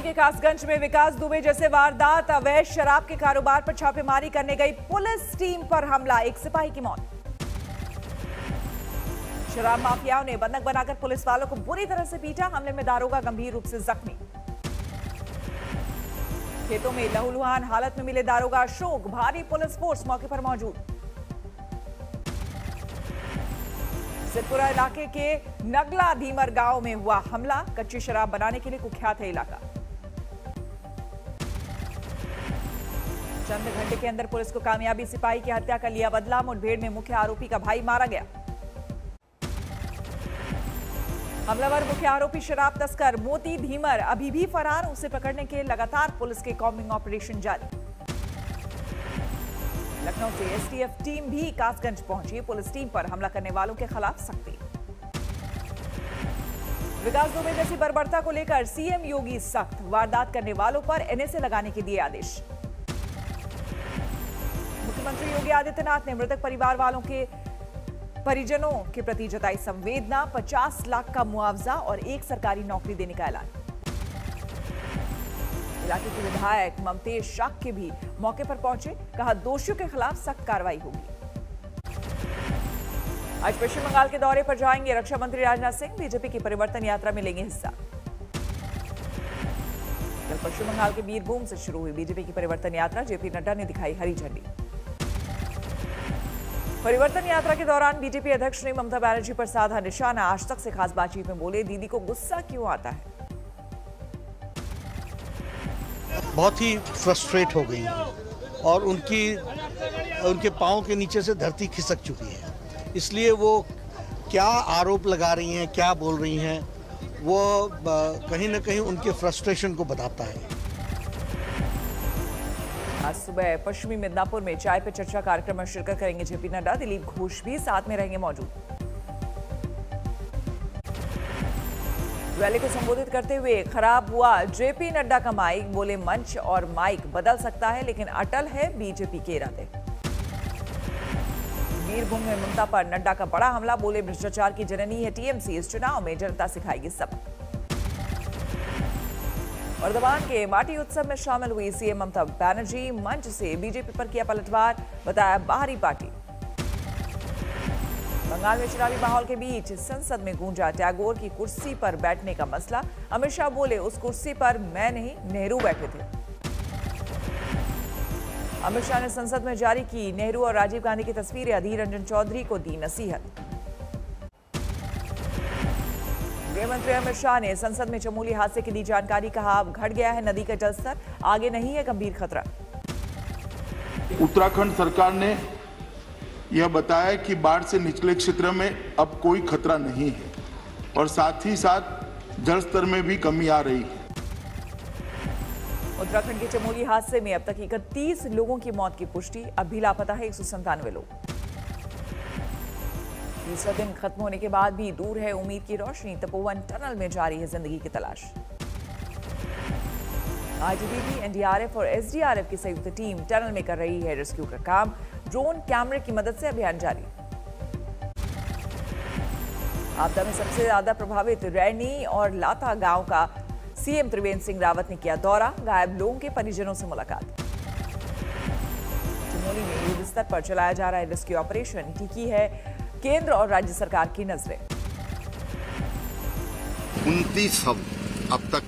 के कासगंज में विकास दुबे जैसे वारदात, अवैध शराब के कारोबार पर छापेमारी करने गई पुलिस टीम पर हमला, एक सिपाही की मौत। शराब माफियाओं ने बंधक बनाकर पुलिस वालों को बुरी तरह से पीटा, हमले में दारोगा गंभीर रूप से जख्मी। खेतों में लहूलुहान हालत में मिले दारोगा अशोक, भारी पुलिस फोर्स मौके पर मौजूद। सिद्धपुरा इलाके के नगला धीमर गांव में हुआ हमला, कच्ची शराब बनाने के लिए कुख्यात है इलाका। चंद घंटे के अंदर पुलिस को कामयाबी, सिपाही की हत्या का लिया बदला, मुठभेड़ में मुख्य आरोपी का भाई मारा गया। हमलावर मुख्य आरोपी शराब तस्कर मोती धीमर अभी भी फरार, उसे पकड़ने के लगातार पुलिस के कॉम्बिंग ऑपरेशन जारी। लखनऊ से एसटीएफ टीम भी कासगंज पहुंची, पुलिस टीम पर हमला करने वालों के खिलाफ सख्ती। विकास दुबे जैसी बर्बरता को लेकर सीएम योगी सख्त, वारदात करने वालों पर एनएसए लगाने के दिए आदेश। मुख्यमंत्री योगी आदित्यनाथ ने मृतक परिवार वालों के परिजनों के प्रति जताई संवेदना, 50 लाख का मुआवजा और एक सरकारी नौकरी देने का ऐलान। इलाके के विधायक ममतेज शाक्य भी मौके पर पहुंचे, कहा दोषियों के खिलाफ सख्त कार्रवाई होगी। आज पश्चिम बंगाल के दौरे पर जाएंगे रक्षा मंत्री राजनाथ सिंह, बीजेपी की परिवर्तन यात्रा में लेंगे हिस्सा। कल पश्चिम बंगाल के बीरभूम से शुरू हुई बीजेपी की परिवर्तन यात्रा, जेपी नड्डा ने दिखाई हरी झंडी। परिवर्तन यात्रा के दौरान बीजेपी अध्यक्ष ने ममता बनर्जी पर साधा निशाना, आज तक से खास बातचीत में बोले दीदी को गुस्सा क्यों आता है। बहुत ही फ्रस्ट्रेट हो गई है और उनके पांव के नीचे से धरती खिसक चुकी है, इसलिए वो क्या आरोप लगा रही हैं, क्या बोल रही हैं, वो कहीं ना कहीं उनके फ्रस्ट्रेशन को बताता है। आज सुबह पश्चिमी मिदनापुर में चाय पे चर्चा कार्यक्रम में शिरकत करेंगे जेपी नड्डा, दिलीप घोष भी साथ में रहेंगे मौजूद। रैली को संबोधित करते हुए खराब हुआ जेपी नड्डा का माइक, बोले मंच और माइक बदल सकता है लेकिन अटल है बीजेपी के इरादे। बीरभूम में ममता पर नड्डा का बड़ा हमला, बोले भ्रष्टाचार की जननी है टीएमसी, इस चुनाव में जनता सिखाएगी सबक। वर्धमान के माटी उत्सव में शामिल हुई सीएम ममता बनर्जी, मंच से बीजेपी पर किया पलटवार, बताया बाहरी पार्टी। बंगाल में चुनावी माहौल के बीच संसद में गूंजा टैगोर की कुर्सी पर बैठने का मसला, अमित शाह बोले उस कुर्सी पर मैं नहीं नेहरू बैठे थे। अमित शाह ने संसद में जारी की नेहरू और राजीव गांधी की तस्वीरें, अधीर रंजन चौधरी को दी नसीहत। गृह मंत्री अमित शाह ने संसद में चमोली हादसे की दी जानकारी, कहा घट गया है नदी का जलस्तर, आगे नहीं है गंभीर खतरा। उत्तराखंड सरकार ने यह बताया कि बाढ़ से निचले क्षेत्र में अब कोई खतरा नहीं है और साथ ही साथ जलस्तर में भी कमी आ रही है। उत्तराखंड के चमोली हादसे में अब तक 31 लोगों की मौत की पुष्टि, अब भी लापता है 197 लोग। तीसरा दिन खत्म होने के बाद भी दूर है उम्मीद की रोशनी, तपोवन टनल में जारी है जिंदगी की तलाश। आईटीबीपी, एनडीआरएफ और एसडीआरएफ की संयुक्त टीम टनल में कर रही है रेस्क्यू का काम, ड्रोन कैमरे की मदद से अभियान जारी। आपदा में सबसे ज्यादा प्रभावित रैनी और लाता गांव का सीएम त्रिवेंद्र सिंह रावत ने किया दौरा, गायब लोगों के परिजनों से मुलाकात। चमोली में युद्ध स्तर पर चलाया जा रहा है रेस्क्यू ऑपरेशन, टिकी है केंद्र और राज्य सरकार की नजरें। 29 शव अब तक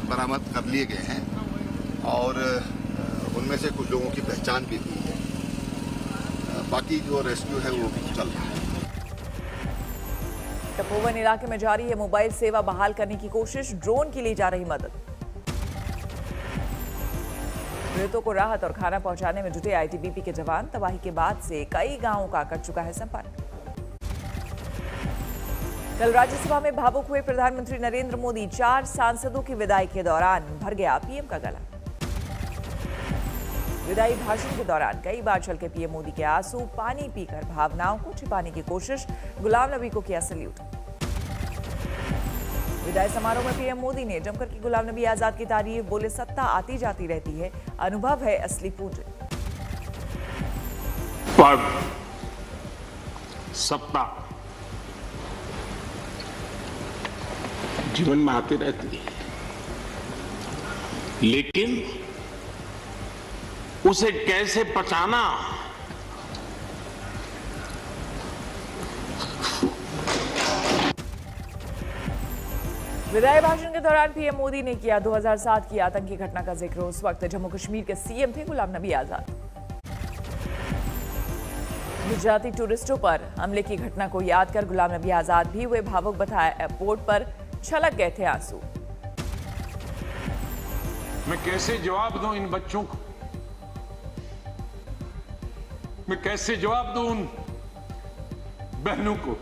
बरामद कर लिए गए हैं और उनमें से कुछ लोगों की पहचान भी हुई है, बाकी जो रेस्क्यू है वो भी चल रहा है। तपोवन इलाके में जारी है मोबाइल सेवा बहाल करने की कोशिश, ड्रोन की ली जा रही मदद। पीड़ितों को राहत और खाना पहुंचाने में जुटे आईटीबीपी के जवान, तबाही के बाद से कई गांवों का कट चुका है संपर्क। कल राज्यसभा में भावुक हुए प्रधानमंत्री नरेंद्र मोदी, 4 सांसदों की विदाई के दौरान भर गया पीएम का गला। विदाई भाषण के दौरान कई बार छलके पीएम मोदी के आंसू, पानी पीकर भावनाओं को छिपाने की कोशिश, गुलाम नबी को किया सैल्यूट। विदाई समारोह में पीएम मोदी ने जमकर की गुलाम नबी आजाद की तारीफ, बोले सत्ता आती जाती रहती है, अनुभव है असली पूंजी। पद, सत्ता जीवन में आती रहती है, लेकिन उसे कैसे पचाना, विदाई भाषण के दौरान पीएम मोदी ने किया 2007 की आतंकी घटना का जिक्र। उस वक्त जम्मू कश्मीर के सीएम थे गुलाम नबी आजाद। गुजराती टूरिस्टों पर हमले की घटना को याद कर गुलाम नबी आजाद भी हुए भावुक, बताया एयरपोर्ट पर छलक गए थे आंसू। मैं कैसे जवाब दूं इन बच्चों को, मैं कैसे जवाब दूं उन बहनों को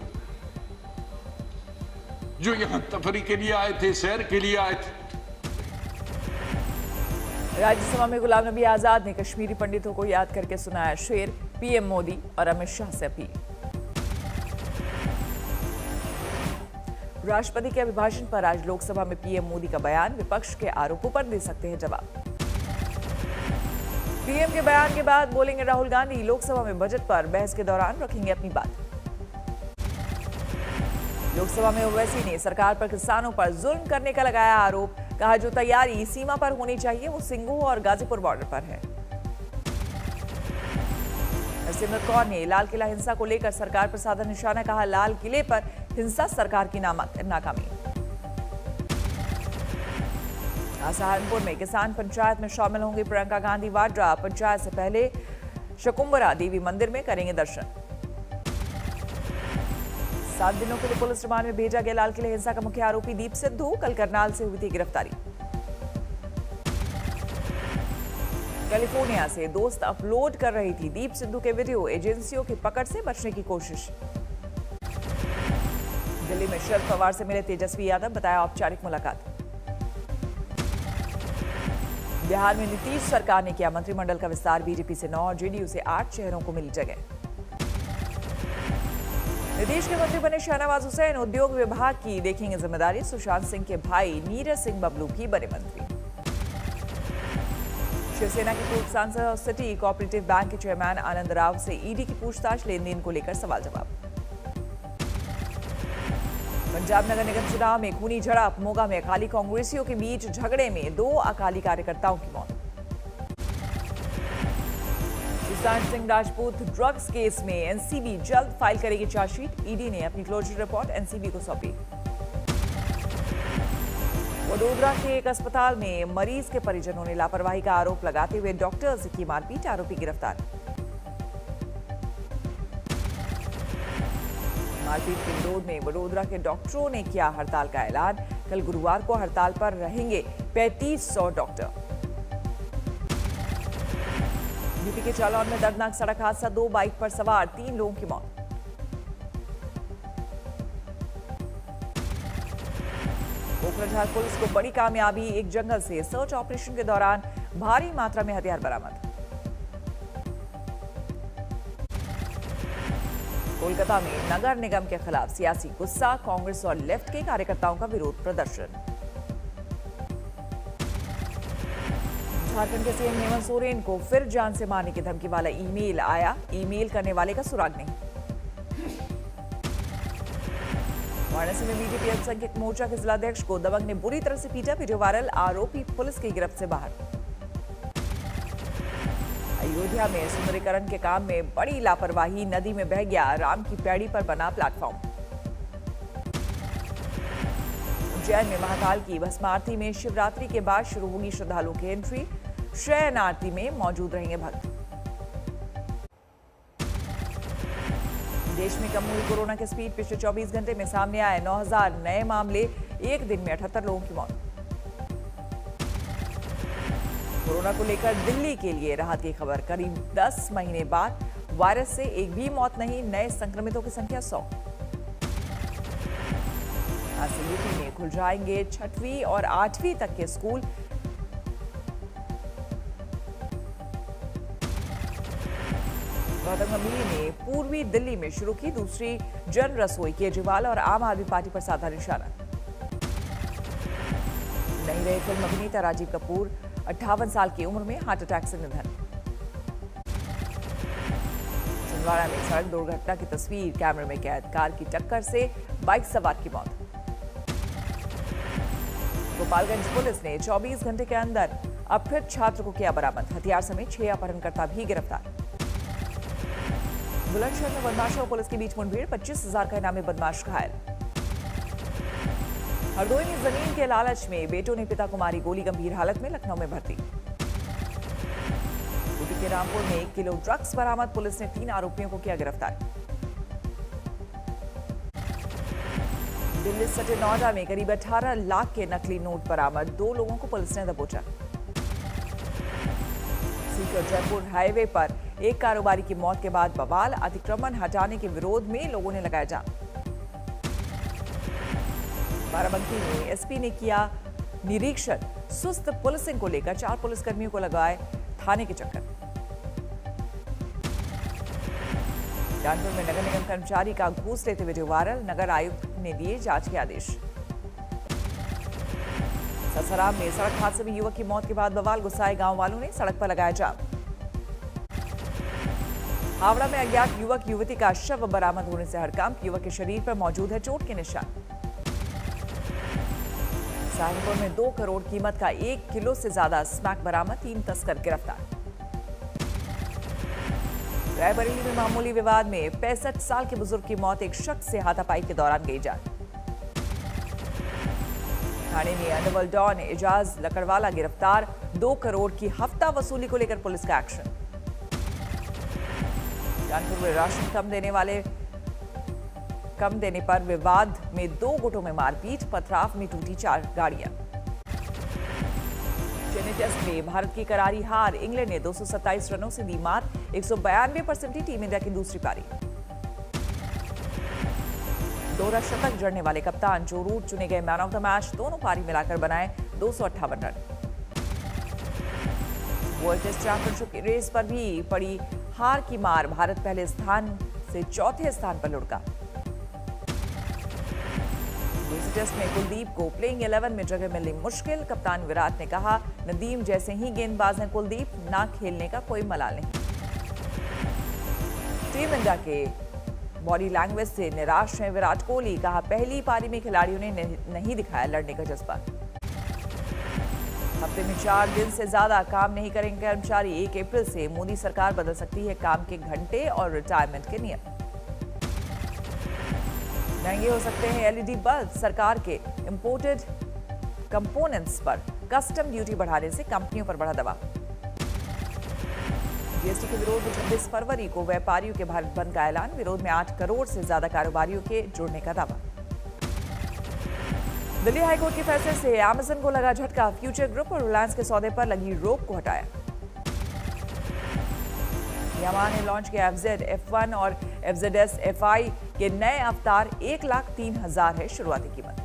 जो यहां तफरी के लिए आए थे, सैर के लिए आए थे। राज्यसभा में गुलाम नबी आजाद ने कश्मीरी पंडितों को याद करके सुनाया शेर। पीएम मोदी और अमित शाह से अपील। राष्ट्रपति के अभिभाषण पर आज लोकसभा में पीएम मोदी का बयान। विपक्ष के आरोपों पर दे सकते हैं जवाब। पीएम के बयान के बाद बोलेंगे राहुल गांधी। लोकसभा में बजट पर बहस के दौरान रखेंगे अपनी बात। लोकसभा में ओवैसी ने सरकार पर किसानों पर जुल्म करने का लगाया आरोप। कहा जो तैयारी सीमा पर होनी चाहिए वो सिंगू और गाजीपुर बॉर्डर पर है। सिमरत कौर ने लाल किला हिंसा को लेकर सरकार पर साधा निशाना। कहा लाल किले पर हिंसा सरकार की नाकामी। सहारनपुर में किसान पंचायत में शामिल होंगे प्रियंका गांधी वाड्रा। पंचायत से पहले शकुंभरा देवी मंदिर में करेंगे दर्शन। 7 दिनों के लिए पुलिस रिमांड में भेजा गया लाल किले हिंसा का मुख्य आरोपी दीप सिद्धू। कल करनाल से हुई थी गिरफ्तारी। कैलिफोर्निया से दोस्त अपलोड कर रही थी दीप सिद्धू के वीडियो। एजेंसियों की पकड़ से बचने की कोशिश। दिल्ली में शरद पवार से मिले तेजस्वी यादव, बताया औपचारिक मुलाकात। बिहार में नीतीश सरकार ने किया मंत्रिमंडल का विस्तार। बीजेपी से 9 और जेडीयू से 8 शहरों को मिली जगह। नीतीश के मंत्री बने शाहनवाज हुसैन। उद्योग विभाग की देखेंगे जिम्मेदारी। सुशांत सिंह के भाई नीरज सिंह बबलू भी बने मंत्री। शिवसेना के पूर्व सांसद और सिटी कोऑपरेटिव बैंक के चेयरमैन आनंद राव से ईडी की पूछताछ। लेन देन को लेकर सवाल जवाब। पंजाब नगर निगम चुनाव में खूनी झड़प। मोगा में अकाली कांग्रेसियों के बीच झगड़े में 2 अकाली कार्यकर्ताओं की मौत। सुशांत सिंह राजपूत ड्रग्स केस में एनसीबी जल्द फाइल करेगी चार्जशीट। ईडी ने अपनी क्लोजर रिपोर्ट एनसीबी को सौंपी। वडोदरा के एक अस्पताल में मरीज के परिजनों ने लापरवाही का आरोप लगाते हुए डॉक्टर से की मारपीट। आरोपी गिरफ्तार। मारपीट के विरोध में वडोदरा के डॉक्टरों ने किया हड़ताल का ऐलान। कल गुरुवार को हड़ताल पर रहेंगे 3500 डॉक्टर। यूपी के जालौन में दर्दनाक सड़क हादसा। 2 बाइक पर सवार 3 लोगों की मौत। कोकराझार पुलिस को बड़ी कामयाबी। एक जंगल से सर्च ऑपरेशन के दौरान भारी मात्रा में हथियार बरामद। कोलकाता में नगर निगम के खिलाफ सियासी गुस्सा। कांग्रेस और लेफ्ट के कार्यकर्ताओं का विरोध प्रदर्शन। झारखंड के सीएम हेमंत सोरेन को फिर जान से मारने की धमकी वाला ईमेल आया। ईमेल करने वाले का सुराग नहीं। वाराणसी में बीजेपी अल्पसंख्यक मोर्चा के जिलाध्यक्ष को दबंग ने बुरी तरह से पीटा। Video viral. आरोपी पुलिस की गिरफ्त से बाहर। अयोध्या में सुंदरीकरण के काम में बड़ी लापरवाही। नदी में बह गया राम की पैड़ी पर बना प्लेटफॉर्म। उज्जैन में महाकाल की भस्म आरती में शिवरात्रि के बाद शुरू होगी श्रद्धालुओं की एंट्री। शयन आरती में मौजूद रहेंगे भक्त। देश में कम हुई कोरोना की स्पीड। पिछले 24 घंटे में सामने आए 9000 नए मामले। एक दिन में 78 लोगों की मौत। कोरोना को लेकर दिल्ली के लिए राहत की खबर। करीब 10 महीने बाद वायरस से एक भी मौत नहीं। नए संक्रमितों की संख्या 100। आज से यूपी में खुल जाएंगे 6वीं और 8वीं तक के स्कूल। गौतम गंभीर ने पूर्वी दिल्ली में शुरू की दूसरी जन रसोई। केजरीवाल और आम आदमी पार्टी पर साधा निशाना। नहीं रहे फिल्म अभिनेता राजीव कपूर। 58 साल की उम्र में हार्ट अटैक से निधन। छिंदवाड़ा में सड़क दुर्घटना की तस्वीर कैमरे में कैद। कार की टक्कर से बाइक सवार की मौत। गोपालगंज पुलिस ने 24 घंटे के अंदर अपहृत छात्र को किया बरामद। हथियार समेत 6 अपहरणकर्ता भी गिरफ्तार। बुलंदशहर में बदमाशों और पुलिस के बीच मुठभेड़, 25,000 का इनामी बदमाश घायल। हरदोई में जमीन के लालच में बेटों ने पिता को मारी गोली, गंभीर हालत में लखनऊ में भर्ती। यूपी के रामपुर में 1 किलो ड्रग्स बरामद, पुलिस ने 3 आरोपियों को किया गिरफ्तार। दिल्ली सटे नोएडा में करीब 18 लाख के नकली नोट बरामद, 2 लोगों को पुलिस ने दबोचा। सीकर जयपुर हाईवे पर एक कारोबारी की मौत के बाद बवाल, अतिक्रमण हटाने के विरोध में लोगों ने लगाया जाम। बाराबंकी में एसपी ने किया निरीक्षण, सुस्त पुलिसिंग को लेकर 4 पुलिसकर्मियों को लगाए थाने के चक्कर। कानपुर में नगर निगम कर्मचारी का घूस लेते वीडियो वायरल, नगर आयुक्त ने दिए जांच के आदेश। ससाराम में सड़क हादसे में युवक की मौत के बाद बवाल, गुस्साए गांव वालों ने सड़क पर लगाया जाम। हावड़ा में अज्ञात युवक युवती का शव बरामद होने से हड़कंप, युवक के शरीर पर मौजूद है चोट के निशान। सहारनपुर में 2 करोड़ कीमत का 1 किलो से ज्यादा स्मैक बरामद, 3 तस्कर गिरफ्तार। रायबरेली में मामूली विवाद में 65 साल के बुजुर्ग की मौत, एक शख्स से हाथापाई के दौरान गई जान। थाने में अंडरवर्ल्ड डॉन एजाज लकड़वाला गिरफ्तार, 2 करोड़ की हफ्ता वसूली को लेकर पुलिस का एक्शन। कानपुर में राशन कम देने पर विवाद में 2 गुटों में मारपीट, पथराव में टूटी 4 गाड़ियां। चेन्नई टेस्ट में भारत की करारी हार, इंग्लैंड ने 227 रनों से दी मात, 192 पर सिमटी टीम इंडिया की दूसरी पारी। दोहरा शतक जड़ने वाले कप्तान जो रूट चुने गए मैन ऑफ द मैच, दोनों पारी मिलाकर बनाए 258 रन। वर्ल्ड टेस्ट चैंपियनशिप की रेस पर भी पड़ी हार की मार, भारत पहले स्थान से चौथे स्थान पर लुढ़का। दूसरे टेस्ट में कुलदीप को प्लेइंग 11 में जगह मिलनी मुश्किल, कप्तान विराट ने कहा नदीम जैसे ही गेंदबाज हैं कुलदीप, ना खेलने का कोई मलाल नहीं। टीम इंडिया के बॉडी लैंग्वेज से निराश हैं विराट कोहली, कहा पहली पारी में खिलाड़ियों ने नहीं दिखाया लड़ने का जज्बा। हफ्ते में 4 दिन से ज्यादा काम नहीं करेंगे कर्मचारी, 1 अप्रैल से मोदी सरकार बदल सकती है काम के घंटे और रिटायरमेंट के नियम। महंगे हो सकते हैं एलईडी बल्ब, सरकार के इंपोर्टेड कंपोनेंट्स पर कस्टम ड्यूटी बढ़ाने से कंपनियों पर बढ़ा दबाव। जीएसटी के विरोध में 26 फरवरी को व्यापारियों के भारत बंद का ऐलान, विरोध में 8 करोड़ से ज्यादा कारोबारियों के जुड़ने का दावा। दिल्ली हाईकोर्ट के फैसले से अमेजन को लगा झटका, फ्यूचर ग्रुप और रिलायंस के सौदे पर लगी रोक को हटाया। यामाहा ने लॉन्च किया FZ F1 और FZS FI के नए अवतार, 1,03,000 है शुरुआती कीमत।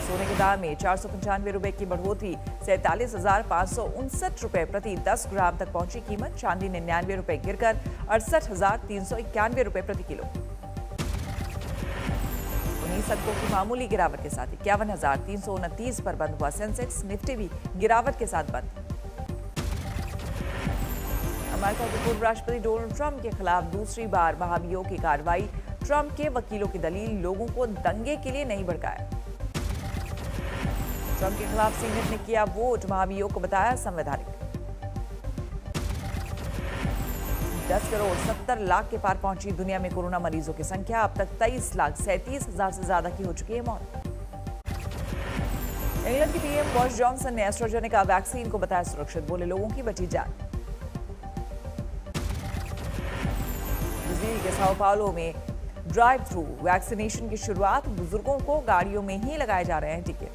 सोने के दाम में 495 रुपए की बढ़ोतरी, 47,559 रुपए प्रति 10 ग्राम तक पहुंची कीमत। चांदी 99 रुपए गिरकर 68,391 रुपए प्रति किलो। 19 अंकों की मामूली गिरावट के साथ 51,329 पर बंद हुआ सेंसेक्स, निफ्टी भी गिरावट के साथ बंद। अमेरिका के पूर्व राष्ट्रपति डोनाल्ड ट्रंप के खिलाफ दूसरी बार महाभियोग की कार्रवाई, ट्रंप के वकीलों की दलील लोगों को दंगे के लिए नहीं भड़काया। ट्रंप के खिलाफ सीनेट ने किया वोट, महाभियोग को बताया संवैधानिक। 10 करोड़ 70 लाख के पार पहुंची दुनिया में कोरोना मरीजों की संख्या, अब तक 23,37,000 से ज्यादा की हो चुकी है मौत। इंग्लैंड की पीएम बोरिस जॉनसन ने एस्ट्राजेनेका वैक्सीन को बताया सुरक्षित, बोले लोगों की बची जान। ब्राजील के साओ पाउलो में ड्राइव थ्रू वैक्सीनेशन की शुरुआत, बुजुर्गों को गाड़ियों में ही लगाए जा रहे हैं टीके।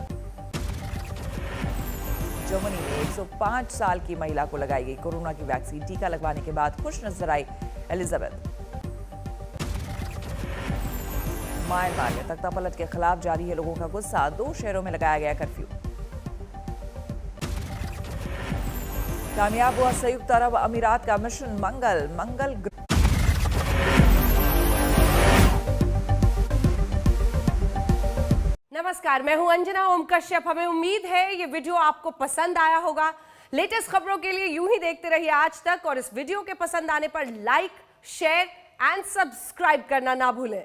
जर्मनी में 105 साल की महिला को लगाई गई कोरोना की वैक्सीन, टीका लगवाने के बाद खुश नजर आई एलिजाबेथ। म्यांमार में तख्तापलट के खिलाफ जारी है लोगों का गुस्सा, 2 शहरों में लगाया गया कर्फ्यू। कामयाब हुआ संयुक्त अरब अमीरात का मिशन मंगल। नमस्कार, मैं हूं अंजना ओम कश्यप। हमें उम्मीद है ये वीडियो आपको पसंद आया होगा। लेटेस्ट खबरों के लिए यूं ही देखते रहिए आज तक, और इस वीडियो के पसंद आने पर लाइक, शेयर एंड सब्सक्राइब करना ना भूलें।